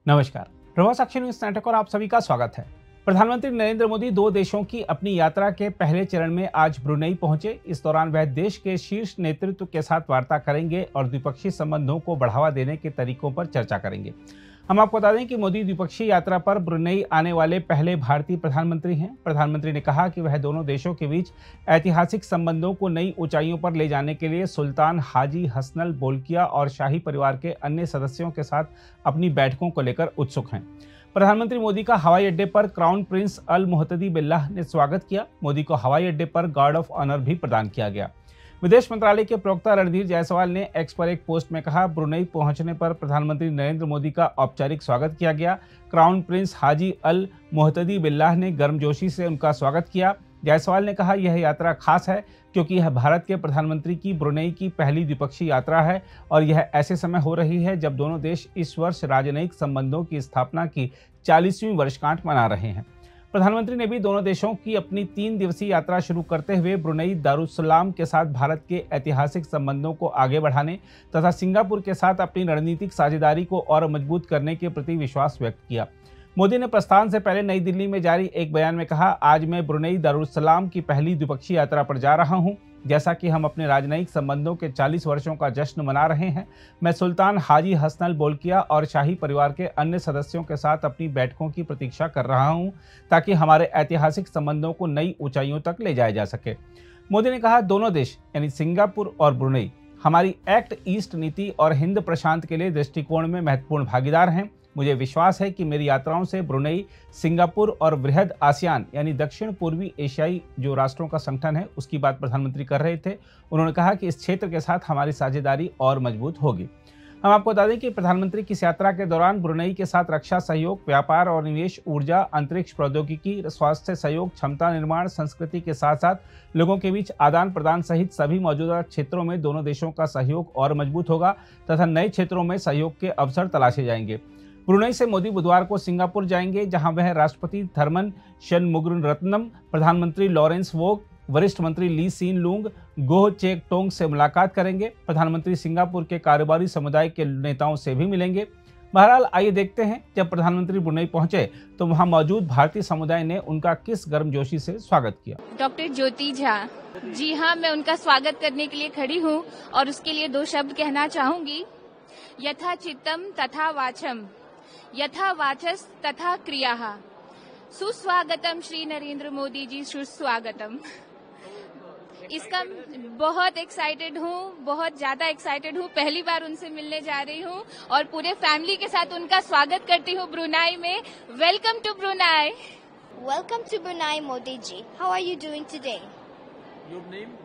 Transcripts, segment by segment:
नमस्कार, प्रभास साक्षी news network और आप सभी का स्वागत है। प्रधानमंत्री नरेंद्र मोदी 2 देशों की अपनी यात्रा के पहले चरण में आज ब्रुनेई पहुंचे। इस दौरान वह देश के शीर्ष नेतृत्व के साथ वार्ता करेंगे और द्विपक्षीय संबंधों को बढ़ावा देने के तरीकों पर चर्चा करेंगे। हम आपको बता दें कि मोदी द्विपक्षीय यात्रा पर ब्रुनेई आने वाले पहले भारतीय प्रधानमंत्री हैं। प्रधानमंत्री ने कहा कि वह दोनों देशों के बीच ऐतिहासिक संबंधों को नई ऊंचाइयों पर ले जाने के लिए सुल्तान हाजी हसनल बोल्किया और शाही परिवार के अन्य सदस्यों के साथ अपनी बैठकों को लेकर उत्सुक हैं। प्रधानमंत्री मोदी का हवाई अड्डे पर क्राउन प्रिंस अल मुहतदी बिल्लाह ने स्वागत किया। मोदी को हवाई अड्डे पर गार्ड ऑफ ऑनर भी प्रदान किया गया। विदेश मंत्रालय के प्रवक्ता रणधीर जायसवाल ने एक्स पर एक पोस्ट में कहा, ब्रुनेई पहुंचने पर प्रधानमंत्री नरेंद्र मोदी का औपचारिक स्वागत किया गया। क्राउन प्रिंस हाजी अल मुहतदी बिल्लाह ने गर्मजोशी से उनका स्वागत किया। जायसवाल ने कहा, यह यात्रा खास है क्योंकि यह भारत के प्रधानमंत्री की ब्रुनेई की पहली द्विपक्षीय यात्रा है और यह ऐसे समय हो रही है जब दोनों देश इस वर्ष राजनयिक संबंधों की स्थापना की 40वीं वर्षगांठ मना रहे हैं। प्रधानमंत्री ने भी दोनों देशों की अपनी 3 दिवसीय यात्रा शुरू करते हुए ब्रुनेई दारुस्सलाम के साथ भारत के ऐतिहासिक संबंधों को आगे बढ़ाने तथा सिंगापुर के साथ अपनी रणनीतिक साझेदारी को और मजबूत करने के प्रति विश्वास व्यक्त किया। मोदी ने प्रस्थान से पहले नई दिल्ली में जारी एक बयान में कहा, आज मैं ब्रुनेई दारुस्सलाम की पहली द्विपक्षीय यात्रा पर जा रहा हूं। जैसा कि हम अपने राजनयिक संबंधों के 40 वर्षों का जश्न मना रहे हैं, मैं सुल्तान हाजी हसनल बोल्किया और शाही परिवार के अन्य सदस्यों के साथ अपनी बैठकों की प्रतीक्षा कर रहा हूं ताकि हमारे ऐतिहासिक संबंधों को नई ऊंचाइयों तक ले जाया जा सके। मोदी ने कहा, दोनों देश यानी सिंगापुर और ब्रुनेई हमारी एक्ट ईस्ट नीति और हिंद प्रशांत के लिए दृष्टिकोण में महत्वपूर्ण भागीदार हैं। मुझे विश्वास है कि मेरी यात्राओं से ब्रुनेई, सिंगापुर और वृहद आसियान यानी दक्षिण पूर्वी एशियाई जो राष्ट्रों का संगठन है उसकी बात प्रधानमंत्री कर रहे थे। उन्होंने कहा कि इस क्षेत्र के साथ हमारी साझेदारी और मजबूत होगी। हम आपको बता दें कि प्रधानमंत्री की इस यात्रा के दौरान ब्रुनेई के साथ रक्षा सहयोग, व्यापार और निवेश, ऊर्जा, अंतरिक्ष प्रौद्योगिकी, स्वास्थ्य सहयोग, क्षमता निर्माण, संस्कृति के साथ साथ लोगों के बीच आदान प्रदान सहित सभी मौजूदा क्षेत्रों में दोनों देशों का सहयोग और मजबूत होगा तथा नए क्षेत्रों में सहयोग के अवसर तलाशे जाएंगे। ब्रुनेई से मोदी बुधवार को सिंगापुर जाएंगे, जहां वह राष्ट्रपति थरमन शनमुगारत्नम, प्रधानमंत्री लॉरेंस वोंग, वरिष्ठ मंत्री Lee Hsien Loong, Goh Chok Tong से मुलाकात करेंगे। प्रधानमंत्री सिंगापुर के कारोबारी समुदाय के नेताओं से भी मिलेंगे। बहरहाल आइए देखते हैं, जब प्रधानमंत्री ब्रुनेई पहुंचे तो वहां मौजूद भारतीय समुदाय ने उनका किस गर्मजोशी से स्वागत किया। डॉक्टर ज्योति झा जी हाँ, मैं उनका स्वागत करने के लिए खड़ी हूँ और उसके लिए 2 शब्द कहना चाहूंगी। यथा चित्तम तथा वाचम, यथा वाचस तथा क्रियाः। सुस्वागतम श्री नरेंद्र मोदी जी, सुस्वागतम। इसका बहुत एक्साइटेड हूँ, बहुत ज्यादा एक्साइटेड हूँ। पहली बार उनसे मिलने जा रही हूँ और पूरे फैमिली के साथ उनका स्वागत करती हूँ ब्रुनेई में। Welcome to Brunei. Welcome to Brunei, Modi ji. How are you doing today? Your name?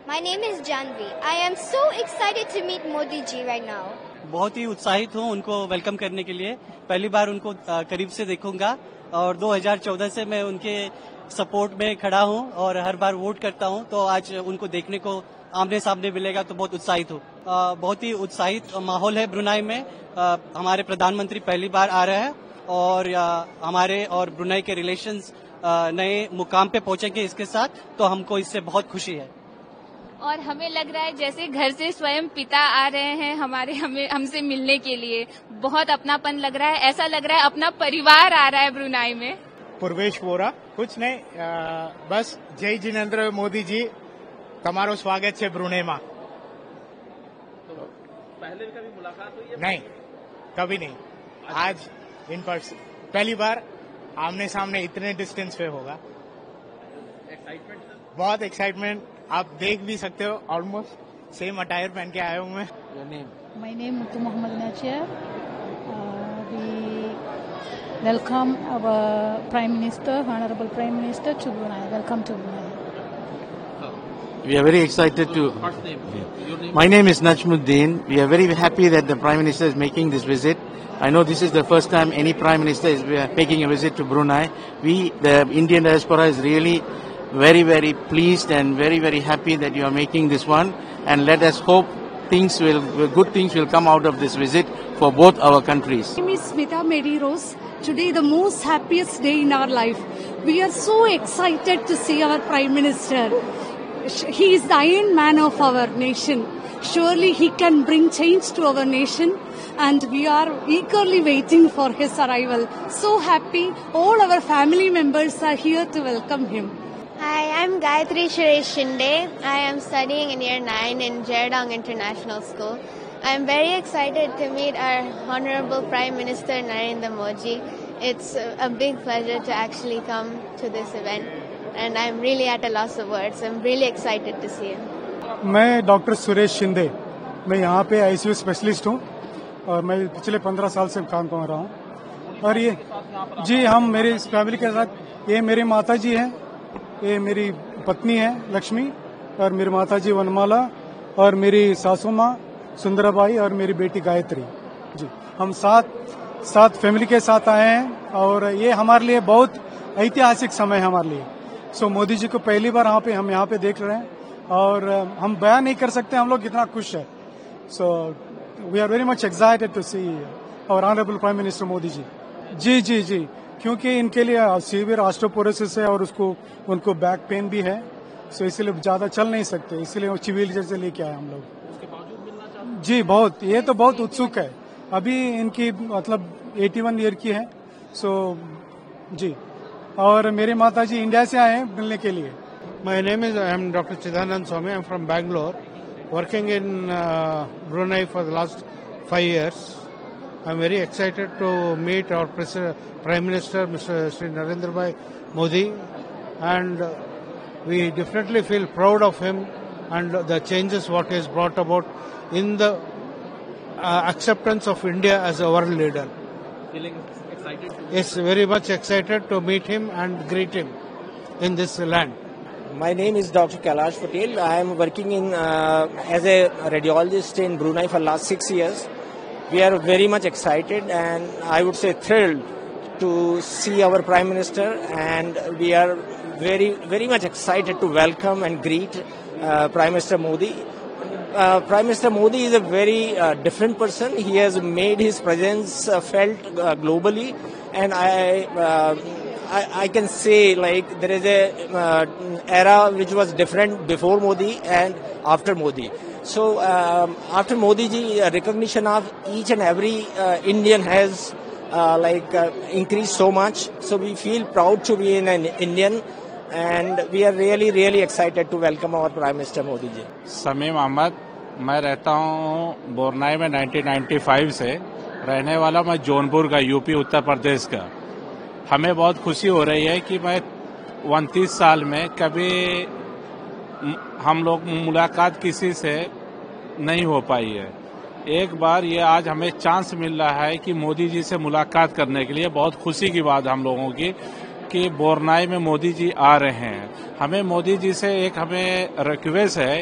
My name is Janvi. I am so excited to meet Modi ji right now. बहुत ही उत्साहित हूँ उनको वेलकम करने के लिए। पहली बार उनको करीब से देखूंगा और 2014 से मैं उनके सपोर्ट में खड़ा हूँ और हर बार वोट करता हूँ, तो आज उनको देखने को आमने सामने मिलेगा तो बहुत उत्साहित हूँ। बहुत ही उत्साहित माहौल है ब्रुनेई में। हमारे प्रधानमंत्री पहली बार आ रहे हैं और हमारे और ब्रुनेई के रिलेशंस नए मुकाम पे पहुंचेंगे इसके साथ, तो हमको इससे बहुत खुशी है। और हमें लग रहा है जैसे घर से स्वयं पिता आ रहे हैं हमसे मिलने के लिए। बहुत अपनापन लग रहा है, ऐसा लग रहा है अपना परिवार आ रहा है ब्रुनेई में। पूर्वेश वोरा, कुछ नहीं, बस जय जिनेन्द्र मोदी जी, तमारो स्वागत है ब्रुनेई में। तो पहले कभी मुलाकात हुई है? नहीं, कभी नहीं। आज इन पर्सन पहली बार आमने सामने इतने डिस्टेंस पे होगा। एक्साइटमेंट? बहुत एक्साइटमेंट, आप देख भी सकते हो। ऑलमोस्ट सेम अटायर पहन के आए हूँ मैं। My name is Muhammad Nachir. We welcome our Prime Minister, Honorable Prime Minister to Brunei. Welcome to Brunei. We are very excited to. First name. Your name? My name is Najmuddin. We are very happy that the Prime Minister is making this visit. I know this is the first time any Prime Minister is making a visit to Brunei. We, the Indian diaspora, is really very pleased and very happy that you are making this one, and let us hope good things will come out of this visit for both our countries. My name is Smita Mary Rose. Today the most happiest day in our life. We are so excited to see our Prime Minister. He is the Iron Man of our nation. Surely he can bring change to our nation. and we are eagerly waiting for his arrival. So happy. All our family members are here to welcome him. Hi, I'm Gayatri Suresh Shinde. I am studying in year 9 in Jeradong International School. I am very excited to meet our Honorable Prime Minister Narendra Modi. It's a big pleasure to actually come to this event and I'm really at a loss of words. I'm really excited to see him. मैं doctor Suresh Shinde, मैं यहाँ पे ICU specialist हूँ और मैं पिछले 15 साल से काम कर रहा हूँ। और ये जी हम मेरी इस फैमिली के साथ, ये मेरी माता जी हैं, ये मेरी पत्नी है लक्ष्मी और मेरी माता जी वनमाला और मेरी सासू माँ सुंदराबाई और मेरी बेटी गायत्री। जी हम सात फैमिली के साथ आए हैं और ये हमारे लिए बहुत ऐतिहासिक समय है हमारे लिए। सो मोदी जी को पहली बार हम यहाँ पे देख रहे हैं और हम बयान नहीं कर सकते हम लोग कितना खुश है। So we are very much excited to see our honourable prime minister Modi ji. जी जी जी, क्योंकि इनके लिए सीवियर ऑस्टियोपोरोसिस है और उनको बैक पेन भी है, सो इसलिए ज्यादा चल नहीं सकते, इसलिए वो चिविल जैसे लेके आए हम लोग। जी बहुत, ये तो बहुत उत्सुक है। अभी इनकी मतलब 81 ईयर की है। सो जी, और मेरे माता जी इंडिया से आए हैं मिलने के लिए। My name is I am Dr. Chidanand Swami. I am from Bangalore, working in Brunei for the last 5 years. I am very excited to meet our Prime Minister, Mr. Sri Narendra Bhai Modi, and we definitely feel proud of him and the changes what he has brought about in the acceptance of India as a world leader. Feeling excited? Yes, very much excited to meet him and greet him in this land. My name is Dr. Kailash Patel. I am working as a radiologist in Brunei for last 6 years. We are very much excited and I would say thrilled to see our Prime Minister, and we are very, very much excited to welcome and greet Prime Minister Modi. Prime Minister Modi is a very different person. He has made his presence felt globally, and I can say like there is a era which was different before Modi and after Modi. So after Modi ji, recognition of each and every Indian has increased so much. So we feel proud to be an Indian, and we are really, really excited to welcome our Prime Minister Modi ji. Sameem Ahmad, मैं रहता हूँ बोरनाई में 1995 से, रहने वाला मैं जौनपुर का, UP Uttar Pradesh का। हमें बहुत खुशी हो रही है कि मैं 29 साल में कभी हम लोग मुलाकात किसी से नहीं हो पाई है। एक बार ये आज हमें चांस मिल रहा है कि मोदी जी से मुलाकात करने के लिए। बहुत खुशी की बात हम लोगों की कि बोरनाई में मोदी जी आ रहे हैं। हमें मोदी जी से हमें रिक्वेस्ट है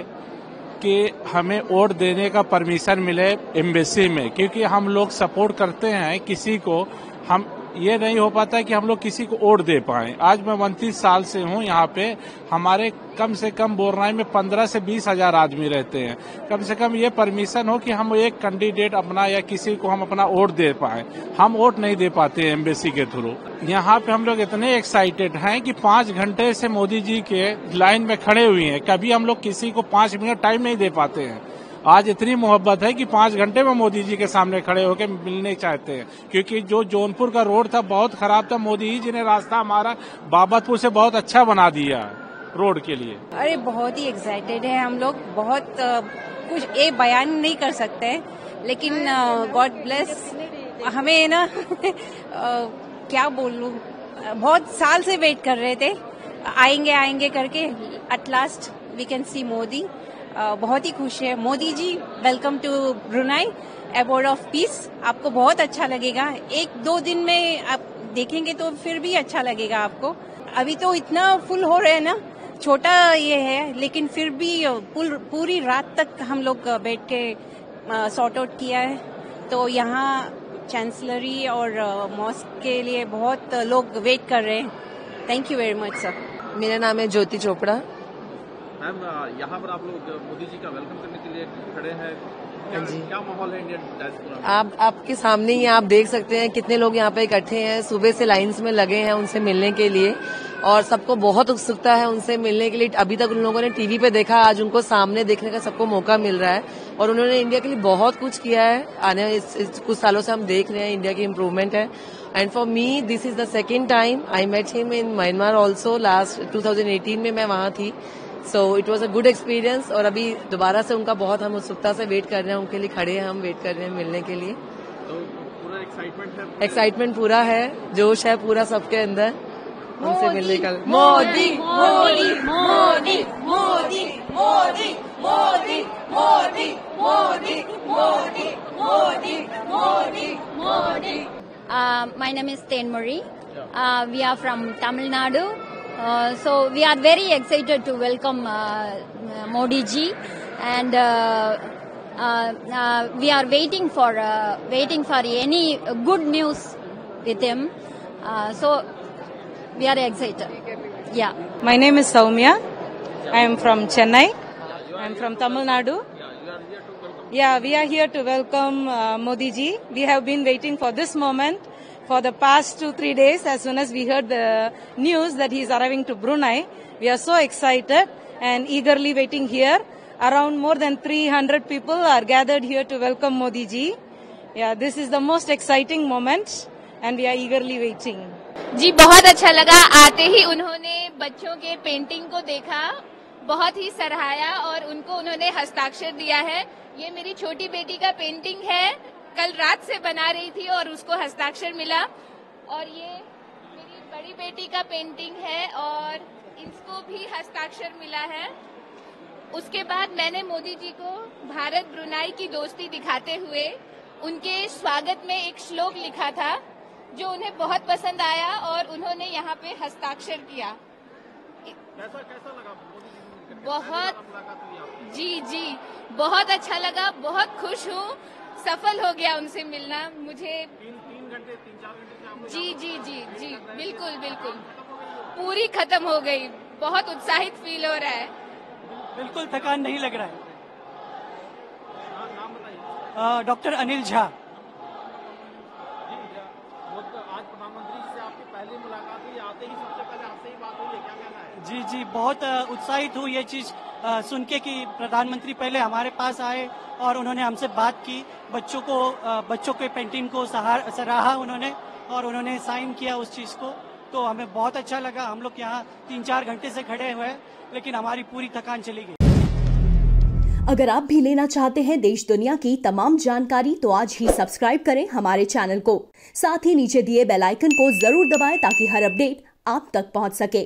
कि हमें वोट देने का परमिशन मिले एम्बेसी में, क्योंकि हम लोग सपोर्ट करते हैं किसी को, हम ये नहीं हो पाता है कि हम लोग किसी को वोट दे पाएं। आज मैं 29 साल से हूँ यहाँ पे, हमारे कम से कम बोरनाई में 15 से 20 हजार आदमी रहते हैं। कम से कम ये परमिशन हो कि हम एक कैंडिडेट अपना या किसी को हम अपना वोट दे पाएं। हम वोट नहीं दे पाते हैं एम्बेसी के थ्रू। यहाँ पे हम लोग इतने एक्साइटेड हैं कि 5 घंटे से मोदी जी के लाइन में खड़े हुए हैं। कभी हम लोग किसी को 5 मिनट टाइम नहीं दे पाते हैं। आज इतनी मोहब्बत है कि 5 घंटे में मोदी जी के सामने खड़े होकर मिलने चाहते हैं, क्योंकि जो जौनपुर का रोड था बहुत खराब था। मोदी जी ने रास्ता हमारा बाबतपुर से बहुत अच्छा बना दिया रोड के लिए। अरे बहुत ही एक्साइटेड है हम लोग, बहुत कुछ एक बयान नहीं कर सकते, लेकिन गॉड ब्लेस हमें ना क्या बोलूं, बहुत साल से वेट कर रहे थे, आएंगे करके at last we can see Modi. बहुत ही खुश है। Modi ji, welcome to Brunei, abode of peace. आपको बहुत अच्छा लगेगा। 1-2 दिन में आप देखेंगे तो फिर भी अच्छा लगेगा आपको। अभी तो इतना फुल हो रहे हैं ना, छोटा ये है, लेकिन फिर भी पूरी रात तक हम लोग बैठ के सॉर्ट आउट किया है। तो यहाँ चांसलरी और मॉस्क के लिए बहुत लोग वेट कर रहे हैं। Thank you very much sir. मेरा नाम है ज्योति चोपड़ा। मैम यहाँ पर आप लोग मोदी जी का वेलकम करने के लिए खड़े हैं, क्या माहौल है इंडियन डायस्पोरा में? आपके सामने ही आप देख सकते हैं कितने लोग यहाँ पे इकट्ठे हैं, सुबह से लाइंस में लगे हैं उनसे मिलने के लिए, और सबको बहुत उत्सुकता है उनसे मिलने के लिए। अभी तक उन लोगों ने टीवी पे देखा, आज उनको सामने देखने का सबको मौका मिल रहा है, और उन्होंने इंडिया के लिए बहुत कुछ किया है। आने इस कुछ सालों से हम देख रहे हैं इंडिया की इम्प्रूवमेंट है। And for me this is the second time I met him in Myanmar also. Last 2018 में मैं वहां थी, so it was a good experience. और अभी दोबारा से उनका बहुत हम उत्सुकता से वेट कर रहे हैं, उनके लिए खड़े हैं, हम वेट कर रहे हैं मिलने के लिए। तो पूरा एक्साइटमेंट है? एक्साइटमेंट पूरा है, जोश है पूरा सबके अंदर उनसे मिलने का। Modi Modi Modi Modi Modi Modi Modi Modi Modi Modi Modi Modi. My name is Tenmuri. We are from Tamil Nadu. So we are very excited to welcome Modi ji, and we are waiting for any good news with him. So we are excited. Yeah. My name is Soumya. I am from Chennai. I am from Tamil Nadu. Yeah, we are here to welcome Modi ji. We have been waiting for this moment for the past 2-3 days. As soon as we heard the news that he is arriving to Brunei, we are so excited and eagerly waiting here. Around more than 300 people are gathered here to welcome Modi ji. Yeah, this is the most exciting moment and we are eagerly waiting. जी बहुत अच्छा लगा। आते ही उन्होंने बच्चों के painting को देखा, बहुत ही सराहाया और उनको उन्होंने हस्ताक्षर दिया है। ये मेरी छोटी बेटी का पेंटिंग है, कल रात से बना रही थी और उसको हस्ताक्षर मिला। और ये मेरी बड़ी बेटी का पेंटिंग है और इसको भी हस्ताक्षर मिला है। उसके बाद मैंने मोदी जी को भारत ब्रुनाई की दोस्ती दिखाते हुए उनके स्वागत में एक श्लोक लिखा था जो उन्हें बहुत पसंद आया और उन्होंने यहाँ पे हस्ताक्षर किया। कैसा लगा? बहुत जी बहुत अच्छा लगा, बहुत खुश हूँ, सफल हो गया उनसे मिलना। मुझे 3-4 घंटे जी बिल्कुल पूरी खत्म हो गई। बहुत उत्साहित फील हो रहा है, बिल्कुल थकान नहीं लग रहा है। डॉक्टर अनिल झा। आज प्रधानमंत्री से आपकी पहली मुलाकात हुई, आते ही सबसे पहले आपसे ही बात हुई है, क्या कहना है? जी बहुत उत्साहित हूँ ये चीज सुन के कि प्रधानमंत्री पहले हमारे पास आए और उन्होंने हमसे बात की, बच्चों के पेंटिंग को सराहा उन्होंने और उन्होंने साइन किया उस चीज को, तो हमें बहुत अच्छा लगा। हम लोग यहाँ 3-4 घंटे से खड़े हुए हैं लेकिन हमारी पूरी थकान चली गई। अगर आप भी लेना चाहते हैं देश दुनिया की तमाम जानकारी तो आज ही सब्सक्राइब करें हमारे चैनल को। साथ ही नीचे दिए बेल आइकन को जरूर दबाएं ताकि हर अपडेट आप तक पहुंच सके।